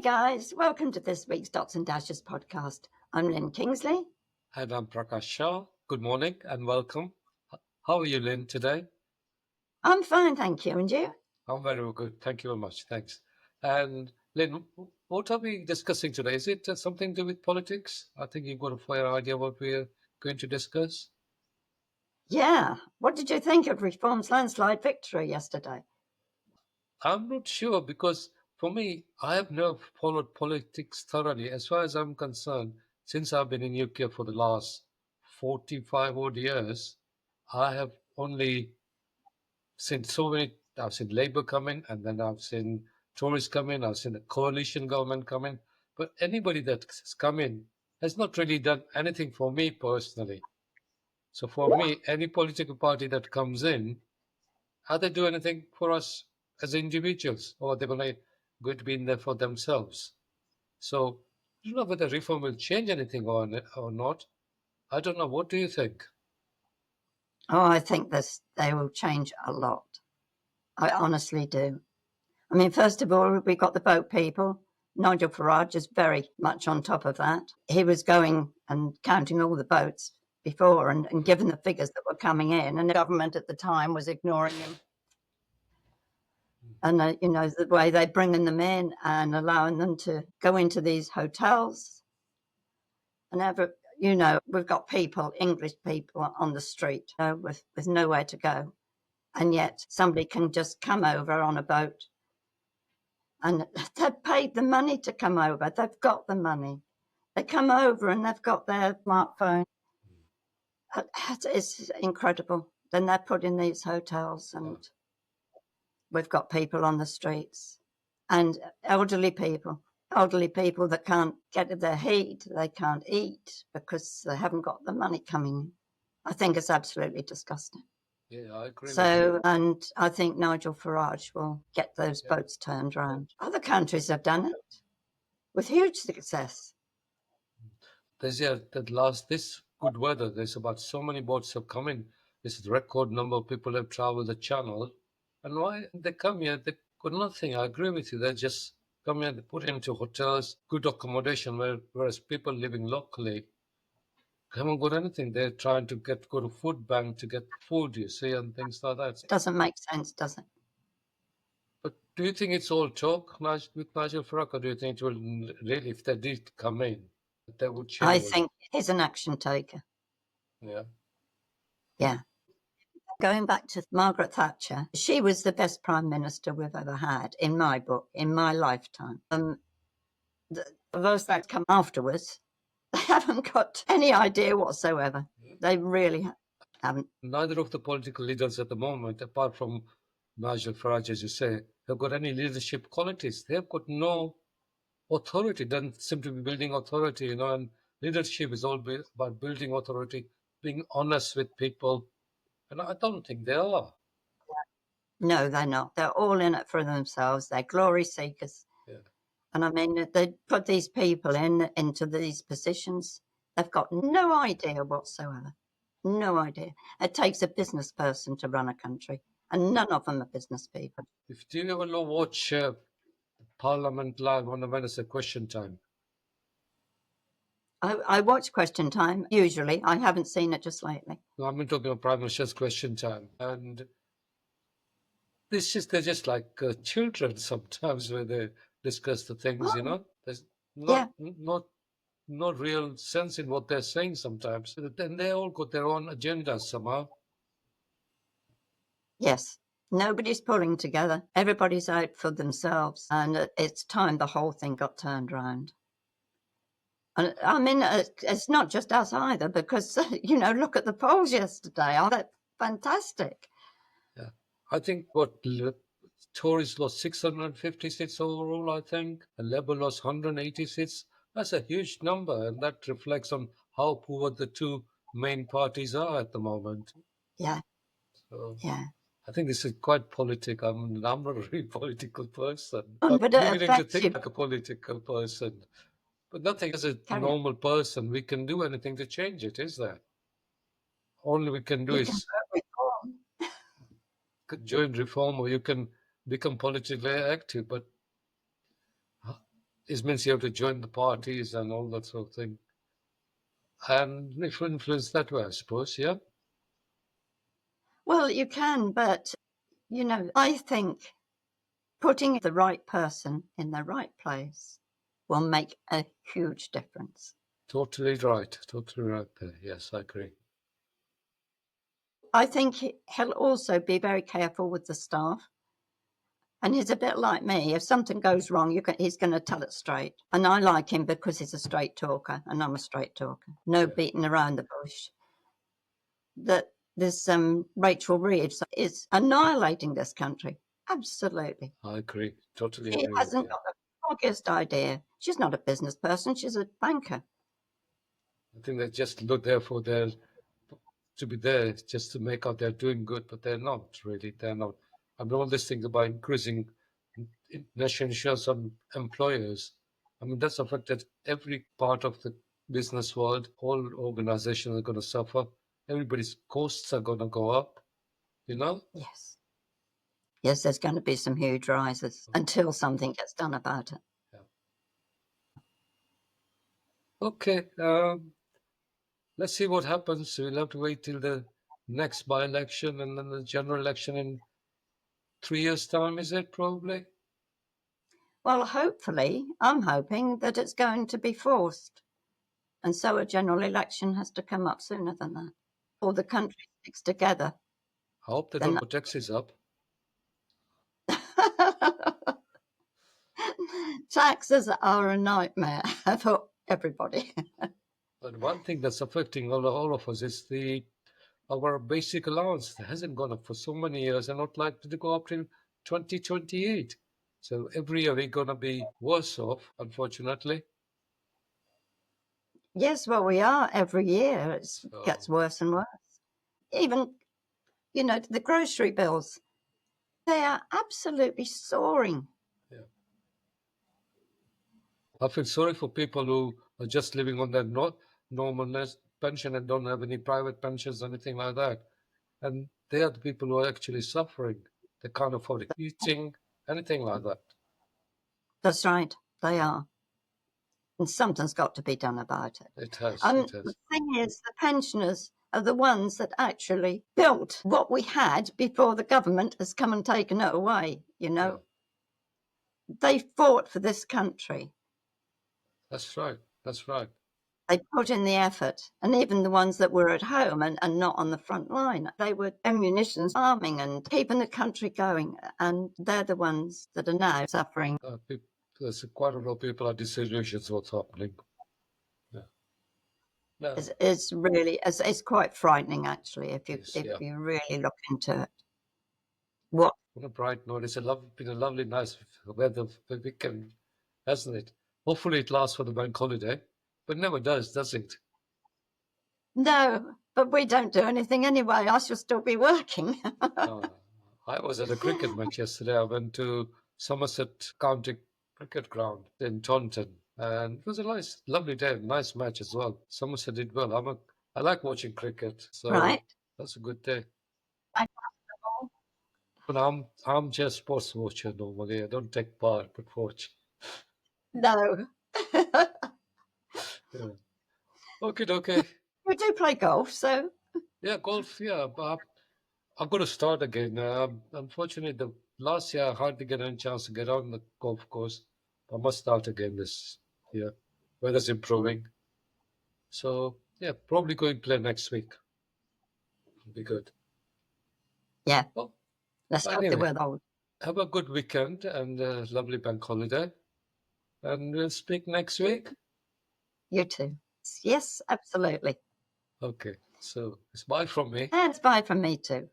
guys, welcome to this week's Dots and Dashes podcast. I'm Lynn Kingsley. And I'm Prakash Shah. Good morning and welcome. How are you, Lynn, today? I'm fine, thank you. And you? I'm very good. Thank you very much. Thanks. And Lynn, what are we discussing today? Is it something to do with politics? I think you've got a fair idea what we're going to discuss. Yeah, what did you think of Reform's landslide victory yesterday? I'm not sure because for me, I have never followed politics thoroughly. As far as I'm concerned, since I've been in UK for the last 45 odd years, I have only seen so many. I've seen Labour come in, and then I've seen Tories come in. I've seen the coalition government come in. But anybody that's come in has not really done anything for me personally. So for me, any political party that comes in, are they do anything for us as individuals, or are they going to be in there for themselves? So I don't know whether reform will change anything or not. I don't know. What do you think? Oh, I think they will change a lot. I honestly do. I mean, first of all, we got the boat people. Nigel Farage is very much on top of that. He was going and counting all the boats before and given the figures that were coming in, and the government at the time was ignoring him. And, the way they're bringing them in and allowing them to go into these hotels. And we've got people, English people on the street with nowhere to go. And yet somebody can just come over on a boat and they've paid the money to come over. They've got the money. They come over and they've got their smartphone. It's incredible. Then they're put in these hotels and we've got people on the streets and elderly people that can't get their heat, they can't eat because they haven't got the money coming in. I think it's absolutely disgusting. Yeah, I agree with you. So, and I think Nigel Farage will get those boats turned around. Other countries have done it with huge success. This good weather, there's about so many boats have come in. This is record number of people have traveled the channel. And why they come here, they got nothing. I agree with you. They just come here, they put into hotels, good accommodation, whereas people living locally haven't got anything. They're trying to go to food bank to get food, you see, and things like that. Doesn't make sense, does it? But do you think it's all talk with Nigel Farage, or do you think it will really, if they did come in, they would change? I think he's an action taker. Yeah. Yeah. Going back to Margaret Thatcher, she was the best prime minister we've ever had, in my book, in my lifetime. Those that come afterwards, they haven't got any idea whatsoever. They really haven't. Neither of the political leaders at the moment, apart from Nigel Farage, as you say, have got any leadership qualities. They've got no authority, doesn't seem to be building authority, and leadership is all about building authority, being honest with people. And I don't think they are. No, they're not. They're all in it for themselves. They're glory seekers. Yeah. And I mean, they put these people into these positions. They've got no idea whatsoever. No idea. It takes a business person to run a country, and none of them are business people. Do you ever watch Parliament Live on the Wednesday Question Time? I watch Question Time, usually. I haven't seen it just lately. I've been talking about Prime Minister's Question Time. And they're just like children sometimes where they discuss the things, There's no real sense in what they're saying sometimes. Then they all got their own agendas somehow. Yes. Nobody's pulling together. Everybody's out for themselves. And it's time the whole thing got turned around. And I mean, it's not just us either, because, look at the polls yesterday. Aren't they fantastic? Yeah. I think Tories lost 650 seats overall, I think. And Labour lost 180 seats. That's a huge number. And that reflects on how poor the two main parties are at the moment. Yeah. So, yeah. I think this is quite political. I'm not a really political person. But I'm beginning to think like a political person. But nothing as a normal person, we can do anything to change it, is there? All we can do is join reform, or you can become politically active. But It means you have to join the parties and all that sort of thing. And if you influence that way, I suppose, yeah. Well, you can, but, I think putting the right person in the right place will make a huge difference. Totally right. Totally right there. Yes, I agree. I think he'll also be very careful with the staff. And he's a bit like me. If something goes wrong, he's going to tell it straight. And I like him because he's a straight talker, and I'm a straight talker. No Yeah, beating around the bush. That this Rachel Reeves is annihilating this country. Absolutely. I agree. Totally She agree with hasn't you. got the foggiest idea. She's not a business person. She's a banker. I think they just look there for their to be there just to make out they're doing good, but they're not really. They're not. I mean, all these things about increasing national insurance on employers. I mean, that's affected every part of the business world. All organizations are going to suffer. Everybody's costs are going to go up. You know. Yes. Yes, there's going to be some huge rises until something gets done about it. Yeah. Okay. Let's see what happens. We'll have to wait till the next by-election and then the general election in 3 years' time. Is it probably? Well, hopefully, I'm hoping that it's going to be forced. And so a general election has to come up sooner than that. Or the country sticks together, I hope they don't then put taxes up. taxes are a nightmare for everybody. But one thing that's affecting all of us is our basic allowance that hasn't gone up for so many years and not likely to go up till 2028. So every year we're going to be worse off, unfortunately. Yes, well, we are every year. It So, gets worse and worse. Even, the grocery bills, they are absolutely soaring. yeah. I feel sorry for people who are just living on their normal pension and don't have any private pensions or anything like that. And they are the people who are actually suffering. They can't afford heating, anything like that. That's right, they Yeah, are. And something's got to be done about it. it has. And It the has. thing is, the pensioners are the ones that actually built what we had before the government has come and taken it away. Yeah, They fought for this country. that's right. That's right. They put in the effort. And even the ones that were at home and not on the front line, they were ammunition farming and keeping the country going. And they're the ones that are now suffering. There's quite a lot of people are disillusioned what's happening. Yeah. No, It's quite frightening actually if you yes, if yeah. you really look into it. What? On a bright note, been a lovely, nice weather for the weekend, hasn't it? Hopefully it lasts for the bank holiday, but never does it? No, but we don't do anything anyway. I shall still be working. Uh, I was at a cricket match yesterday. I went to Somerset County Cricket Ground in Taunton, and it was a nice, lovely day, nice match as well. Somerset did well. I like watching cricket, so Right? that's a good day. I But I'm just sports watcher normally. I don't take part, but watch. No. Yeah. Okay, okay. We do play golf, so Yeah, golf. Yeah, but I'm going to start again. Unfortunately, the last year I hardly get any chance to get on the golf course. I must start again this year. Weather's improving, so yeah, probably going to play next week. Be good. yeah, Well, let's hope the anyway, weather holds. have a good weekend and a lovely bank holiday, and we'll speak next week. You too. Yes, absolutely. Okay, so it's bye from me. And it's bye from me too.